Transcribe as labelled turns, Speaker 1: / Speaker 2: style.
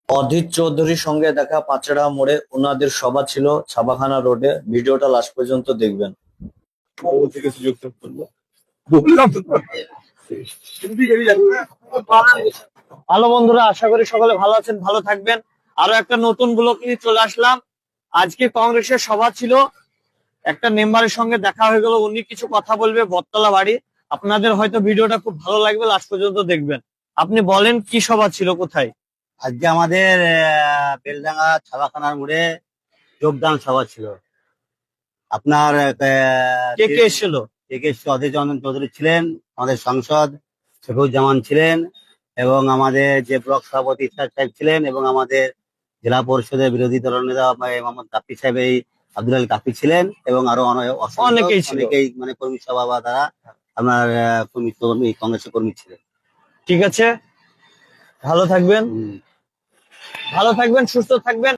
Speaker 1: অধীর চৌধুরীর সঙ্গে দেখা পাঁচড়া মোড়ে ওনাদের সভা ছিল ছাপাখানা রোডে। ভিডিওটা লাস্ট পর্যন্ত দেখবেন।
Speaker 2: থেকে সুযোগ করলো বললাম তো।
Speaker 1: ভালো বন্ধুরা, আশা করি সকলে ভালো আছেন, ভালো থাকবেন। আরো একটা নতুন ব্লগ নিয়ে চলে আসলাম। আজকে কংগ্রেসের সভা ছিল, একটা মেম্বারের সঙ্গে দেখা হয়ে গেল, উনি কিছু কথা বলবে বটতলা বাড়ি। আপনাদের হয়তো ভিডিওটা খুব ভালো লাগবে, লাস্ট পর্যন্ত দেখবেন। আপনি বলেন কি সভা ছিল, কোথায়?
Speaker 3: আজকে আমাদের বেলডাঙ্গা ছাপাখানার মোড়ে যোগদান সভা ছিল। আপনার
Speaker 1: কে কে এসেছিল?
Speaker 3: অধীর চন্দন চৌধুরী ছিলেন, আমাদের সাংসদ শফিউজ্জামান ছিলেন, এবং আমাদের যে ব্লক সভাপতি ইসরাত সাহেব ছিলেন, এবং আমাদের জেলা পরিষদের বিরোধী দলনেতা মোহাম্মদ কাফি সাহেব, এই আব্দুল আলী কাফি ছিলেন, এবং আরো
Speaker 1: অনেকেই ছিল।
Speaker 3: অনেকেই মানে কর্মী সভা বা তারা আপনার কর্মী কংগ্রেসের কর্মী ছিলেন।
Speaker 1: ঠিক আছে, ভালো থাকবেন, ভালো থাকবেন, সুস্থ থাকবেন।